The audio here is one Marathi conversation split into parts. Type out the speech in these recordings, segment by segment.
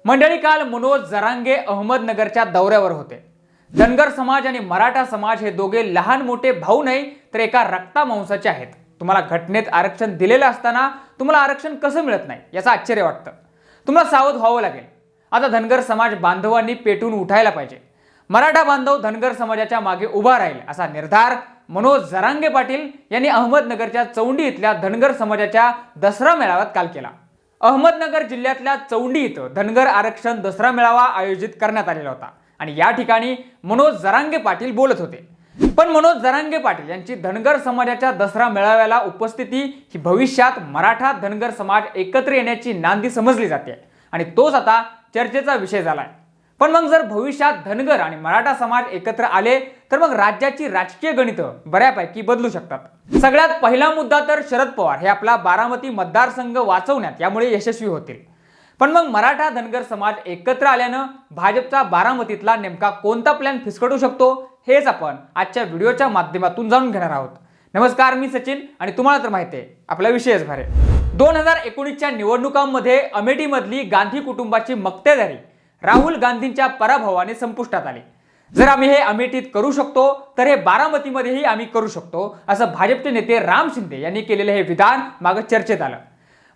मंडळी, काल मनोज जरांगे अहमदनगरच्या दौऱ्यावर होते. धनगर समाज आणि मराठा समाज हे दोघे लहान मोठे भाऊ नाही तर एका रक्तामांसाचे आहेत. तुम्हाला घटनेत आरक्षण दिलेलं असताना तुम्हाला आरक्षण कसं मिळत नाही याचं आश्चर्य वाटतं. तुम्हाला सावध व्हावं लागेल. आता धनगर समाज बांधवांनी पेटून उठायला पाहिजे. मराठा बांधव धनगर समाजाच्या मागे उभा राहील असा निर्धार मनोज जरांगे पाटील यांनी अहमदनगरच्या चौंडी इथल्या धनगर समाजाच्या दसरा मेळाव्यात काल केला. अहमदनगर जिल्ह्यातल्या चौंडी इथं धनगर आरक्षण दसरा मेळावा आयोजित करण्यात आलेला होता आणि या ठिकाणी मनोज जरांगे पाटील बोलत होते. पण मनोज जरांगे पाटील यांची धनगर समाजाच्या दसरा मेळाव्याला उपस्थिती ही भविष्यात मराठा धनगर समाज एकत्र येण्याची नांदी समजली जाते आणि तोच आता चर्चेचा विषय झालाय. पण मग जर भविष्यात धनगर आणि मराठा समाज एकत्र आले तर मग राज्याची राजकीय गणितं बऱ्यापैकी बदलू शकतात. सगळ्यात पहिला मुद्दा तर शरद पवार हे आपला बारामती मतदारसंघ वाचवण्यात यामुळे यशस्वी होतील. पण मग मराठा धनगर समाज एकत्र आल्यानं भाजपचा बारामतीतला नेमका कोणता प्लॅन फिसकटू शकतो हेच आपण आजच्या व्हिडिओच्या माध्यमातून जाणून घेणार आहोत. नमस्कार, मी सचिन आणि तुम्हाला तर माहिती आहे आपला विषयच भारी. 2019च्या निवडणुकांमध्ये अमेठीमधली गांधी कुटुंबाची मक्तेदारी राहुल गांधींच्या पराभवाने संपुष्टात आली. जर आम्ही हे अमेठीत करू शकतो तर हे बारामतीमध्येही आम्ही करू शकतो असं भाजपचे नेते राम शिंदे यांनी केलेले हे विधान मागे चर्चेत आलं.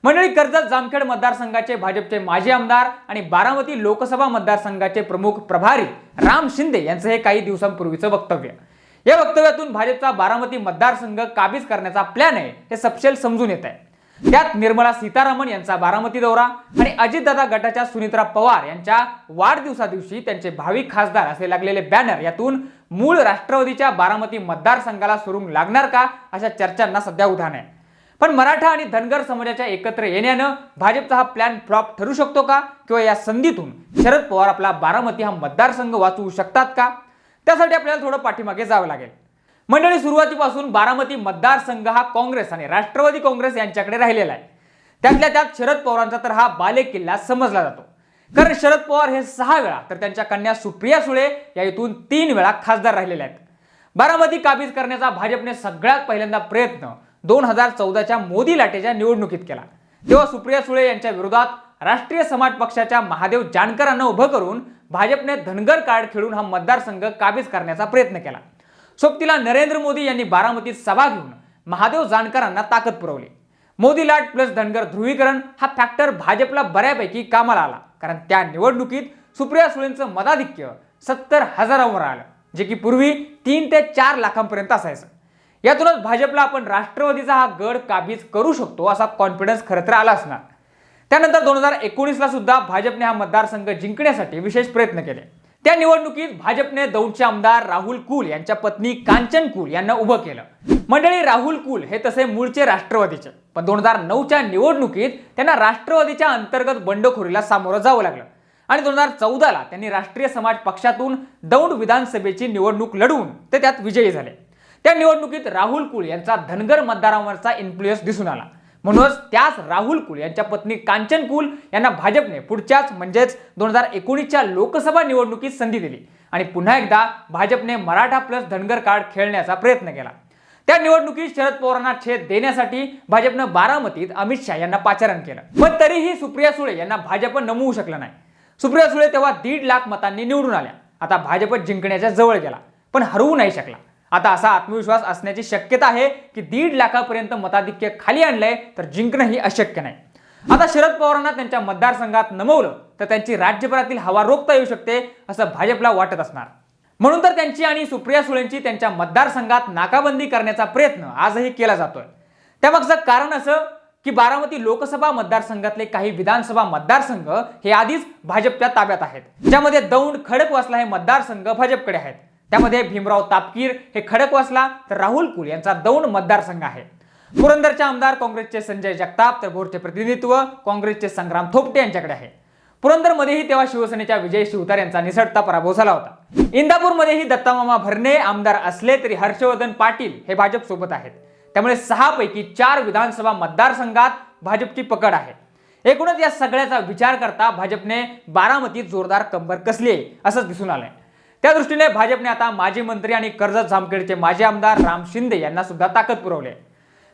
मंडळी, कर्जत जामखेड मतदारसंघाचे भाजपचे माजी आमदार आणि बारामती लोकसभा मतदारसंघाचे प्रमुख प्रभारी राम शिंदे यांचं हे काही दिवसांपूर्वीचं वक्तव्य. या वक्तव्यातून भाजपचा बारामती मतदारसंघ काबीज करण्याचा प्लॅन आहे हे सपशेल समजून येत आहे. त्यात निर्मला सीतारामन यांचा बारामती दौरा आणि अजितदादा गटाच्या सुनीत्रा पवार यांच्या वाढदिवसादिवशी त्यांचे भावी खासदार असे लागलेले बॅनर यातून मूळ राष्ट्रवादीच्या बारामती मतदारसंघाला सुरुंग लागणार का अशा चर्चांना सध्या उधाण आहे. पण मराठा आणि धनगर समाजाच्या एकत्र येण्यानं भाजपचा हा प्लॅन फ्लॉप ठरू शकतो का, किंवा या संधीतून शरद पवार आपला बारामती हा मतदारसंघ वाचवू शकतात का, त्यासाठी आपल्याला थोडं पाठीमागे जावं लागेल. मंडळी, सुरुवातीपासून बारामती मतदारसंघ हा काँग्रेस आणि राष्ट्रवादी काँग्रेस यांच्याकडे राहिलेला आहे. त्यातल्या त्यात शरद पवारांचा तर हा बालेकिल्ला समजला जातो. कारण शरद पवार हे 6 वेळा तर त्यांच्या कन्या सुप्रिया सुळे या इथून 3 वेळा खासदार राहिलेले आहेत. बारामती काबीज करण्याचा भाजपने सगळ्यात पहिल्यांदा प्रयत्न 2014च्या मोदी लाटेच्या निवडणुकीत केला. तेव्हा सुप्रिया सुळे यांच्या विरोधात राष्ट्रीय समाज पक्षाच्या महादेव जानकरांना उभं करून भाजपने धनगर कार्ड खेळून हा मतदारसंघ काबीज करण्याचा प्रयत्न केला. सोबतीला नरेंद्र मोदी यांनी बारामतीत सभा घेऊन महादेव जानकरांना ताकद पुरवली. मोदी लाट प्लस धनगर ध्रुवीकरण हा फॅक्टर भाजपला बऱ्यापैकी कामाला आला. कारण त्या निवडणुकीत सुप्रिया सुळेंचं मताधिक्य 70,000वर आलं, जे की पूर्वी 3 ते 4 लाखांपर्यंत असायचं. यातूनच भाजपला आपण राष्ट्रवादीचा हा गड काबीज करू शकतो असा कॉन्फिडन्स खरं तर आला असणार. त्यानंतर 2019ला सुद्धा भाजपने हा मतदारसंघ जिंकण्यासाठी विशेष प्रयत्न केले. त्या निवडणुकीत भाजपने दौंडचे आमदार राहुल कुल यांच्या पत्नी कांचन कुल यांना उभं केलं. मंडळी, राहुल कुल हे तसे मूळचे राष्ट्रवादीचे, पण 2009च्या निवडणुकीत त्यांना राष्ट्रवादीच्या अंतर्गत बंडखोरीला सामोरं जावं लागलं आणि 2014ला त्यांनी राष्ट्रीय समाज पक्षातून दौंड विधानसभेची निवडणूक लढवून ते त्यात विजयी झाले. त्या निवडणुकीत राहुल कुल यांचा धनगर मतदारांवरचा इन्फ्लुएन्स दिसून आला. म्हणूनच त्याच राहुल कुल यांच्या पत्नी कांचन कुल यांना भाजपने पुढच्याच म्हणजेच 2019च्या लोकसभा निवडणुकीत संधी दिली आणि पुन्हा एकदा भाजपने मराठा प्लस धनगर कार्ड खेळण्याचा प्रयत्न केला. त्या निवडणुकीत शरद पवारांना छेद देण्यासाठी भाजपनं बारामतीत अमित शहा यांना पाचारण केलं. पण तरीही सुप्रिया सुळे यांना भाजप नमवू शकलं नाही. सुप्रिया सुळे तेव्हा 1.5 लाख मतांनी निवडून आल्या. आता भाजप जिंकण्याच्या जवळ गेला पण हरवू नाही शकला. आता असा आत्मविश्वास असण्याची शक्यता आहे की 1.5 लाखापर्यंत मताधिक्य खाली आणलंय तर जिंकणंही अशक्य नाही. आता शरद पवारांना त्यांच्या मतदारसंघात नमवलं तर त्यांची राज्यभरातील हवा रोखता येऊ शकते असं भाजपला वाटत असणार. म्हणून तर त्यांची आणि सुप्रिया सुळेंची त्यांच्या मतदारसंघात नाकाबंदी करण्याचा प्रयत्न आजही केला जातोय. त्यामागचं कारण असं की बारामती लोकसभा मतदारसंघातले काही विधानसभा मतदारसंघ हे आधीच भाजपच्या ताब्यात आहेत, ज्यामध्ये दौंड खडकवासला हे मतदारसंघ भाजपकडे आहेत. त्यामध्ये भीमराव तापकीर हे खडकवासला तर राहुल कुल यांचा दौंड मतदारसंघ आहे. पुरंदरचे आमदार काँग्रेसचे संजय जगताप तर भोरचे प्रतिनिधित्व काँग्रेसचे संग्राम थोपटे यांच्याकडे आहे. पुरंदरमध्येही तेव्हा शिवसेनेच्या विजय शिवतार यांचा निसटता पराभव झाला होता. इंदापूरमध्येही दत्तामामा भरणे आमदार असले तरी हर्षवर्धन पाटील हे भाजप सोबत आहेत. त्यामुळे 6 पैकी 4 विधानसभा मतदारसंघात भाजपची पकड आहे. एकूणच या सगळ्याचा विचार करता भाजपने बारामतीत जोरदार कंबर कसली आहे असंच दिसून आलंय. त्या दृष्टीने भाजपने आता माजी मंत्री आणि कर्जत जामखेडचे माजी आमदार राम शिंदे यांना सुद्धा ताकद पुरवली आहे.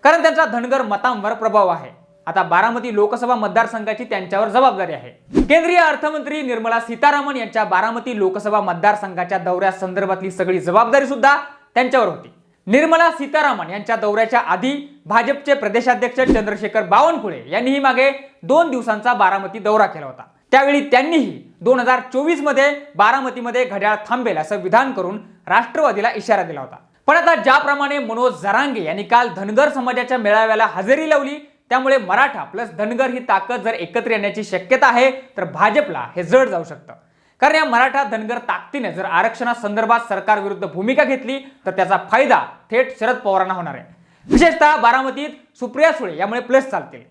कारण त्यांचा धनगर मतांवर प्रभाव आहे. आता बारामती लोकसभा मतदारसंघाची त्यांच्यावर जबाबदारी आहे. केंद्रीय अर्थमंत्री निर्मला सीतारामन यांच्या बारामती लोकसभा मतदारसंघाच्या दौऱ्यासंदर्भातली सगळी जबाबदारी सुद्धा त्यांच्यावर होती. निर्मला सीतारामन यांच्या दौऱ्याच्या आधी भाजपचे प्रदेशाध्यक्ष चंद्रशेखर बावनकुळे यांनीही मागे 2 दिवसांचा बारामती दौरा केला होता. त्यावेळी त्यांनीही 2024 मध्ये बारामतीमध्ये घड्याळ थांबेल असं विधान करून राष्ट्रवादीला इशारा दिला होता. पण आता ज्याप्रमाणे मनोज जरांगे यांनी काल धनगर समाजाच्या मेळाव्याला हजेरी लावली, त्यामुळे मराठा प्लस धनगर ही ताकद जर एकत्र येण्याची शक्यता आहे तर भाजपला हे जड जाऊ शकतं. कारण या मराठा धनगर ताकदीने जर आरक्षणासंदर्भात सरकार विरुद्ध भूमिका घेतली तर त्याचा फायदा थेट शरद पवारांना होणार आहे. विशेषतः बारामतीत सुप्रिया सुळे यामुळे प्लस चालतील.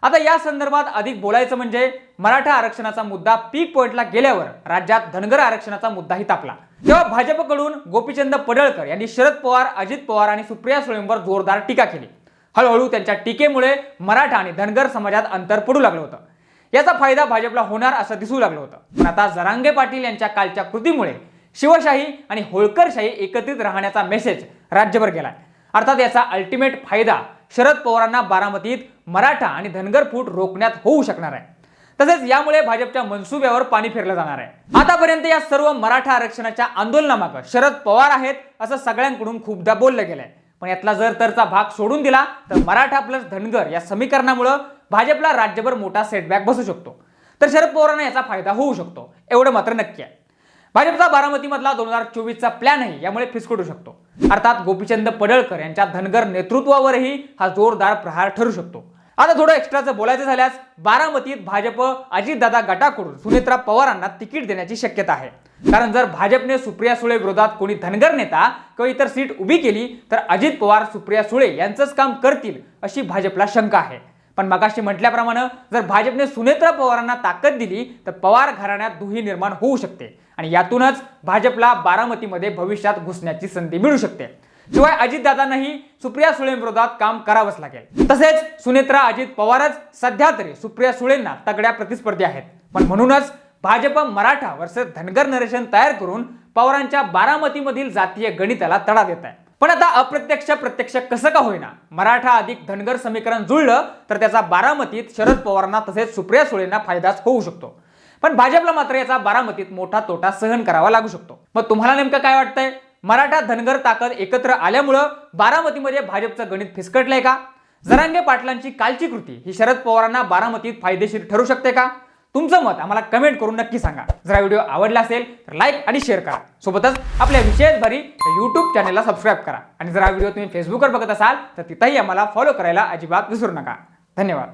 आता या संदर्भात अधिक बोलायचं म्हणजे मराठा आरक्षणाचा मुद्दा पीक पॉइंटला गेल्यावर राज्यात धनगर आरक्षणाचा मुद्दाही तापला. तेव्हा भाजपकडून गोपीचंद पडळकर यांनी शरद पवार, अजित पवार आणि सुप्रिया सुळेंवर जोरदार टीका केली. हळूहळू त्यांच्या टीकेमुळे मराठा आणि धनगर समाजात अंतर पडू लागलं होतं. याचा फायदा भाजपला होणार असं दिसू लागलं होतं. पण आता जरांगे पाटील यांच्या कालच्या कृतीमुळे शिवशाही आणि होळकरशाही एकत्रित राहण्याचा मेसेज राज्यभर गेलाय. अर्थात याचा अल्टिमेट फायदा शरद पवारांना बारामतीत मराठा आणि धनगर फूट रोखण्यात होऊ शकणार आहे. तसेच यामुळे भाजपच्या मनसुब्यावर पाणी फिरलं जाणार आहे. आतापर्यंत या सर्व मराठा आरक्षणाच्या आंदोलनामागे शरद पवार आहेत असं सगळ्यांकडून खूपदा बोललं गेलंय. पण यातला जर तरचा भाग सोडून दिला तर मराठा प्लस धनगर या समीकरणामुळे भाजपला राज्यभर मोठा सेटबॅक बसू शकतो. तर शरद पवारांना याचा फायदा होऊ शकतो एवढं मात्र नक्की आहे. भाजपचा बारामतीमधला 2024चा प्लॅनही यामुळे फिसकटू शकतो. अर्थात गोपीचंद पडळकर यांच्या धनगर नेतृत्वावरही हा जोरदार प्रहार ठरू शकतो. आता थोडं एक्स्ट्राचं बोलायचं झाल्यास बारामतीत भाजप अजितदादा गटाकडून सुनेत्रा पवारांना तिकीट देण्याची शक्यता आहे. कारण जर भाजपने सुप्रिया सुळे विरोधात कोणी धनगर नेता किंवा इतर सीट उभी केली तर अजित पवार सुप्रिया सुळे यांचंच काम करतील अशी भाजपला शंका आहे. पण मगाशी म्हटल्याप्रमाणे जर भाजपने सुनेत्रा पवारांना ताकद दिली तर पवार घराण्यात दुही निर्माण होऊ शकते आणि यातूनच भाजपला बारामतीमध्ये भविष्यात घुसण्याची संधी मिळू शकते. शिवाय अजितदादांनाही सुप्रिया सुळेंविरोधात काम करावंच लागेल. तसेच सुनेत्रा अजित पवारच सध्या तरी सुप्रिया सुळेंना तगड्या प्रतिस्पर्धी आहेत. पण म्हणूनच भाजप मराठा वर्सेस धनगर नरेशन तयार करून पवारांच्या बारामतीमधील जातीय गणिताला तडा देत आहे. पण आता अप्रत्यक्ष प्रत्यक्ष कसं का होईना मराठा अधिक धनगर समीकरण जुळलं तर त्याचा बारामतीत शरद पवारांना तसेच सुप्रिया सुळेंना फायदाच होऊ शकतो. पण भाजपला मात्र याचा बारामतीत मोठा तोटा सहन करावा लागू शकतो. मग तुम्हाला नेमकं काय वाटतंय? मराठा धनगर ताकद एकत्र आल्यामुळं बारामतीमध्ये भाजपचं गणित फिसकटलंय का? जरांगे पाटलांची कालची कृती ही शरद पवारांना बारामतीत फायदेशीर ठरू शकते का? तुमचं मत आम्हाला कमेंट करून नक्की सांगा. जर व्हिडिओ आवडला असेल तर लाईक आणि शेअर करा. सोबतच आपल्या विशेष भरी YouTube चॅनलला सबस्क्राईब करा. आणि जर हा व्हिडिओ तुम्ही फेसबुकवर बघत असाल तर तिथंही आम्हाला फॉलो करायला अजिबात विसरू नका. धन्यवाद.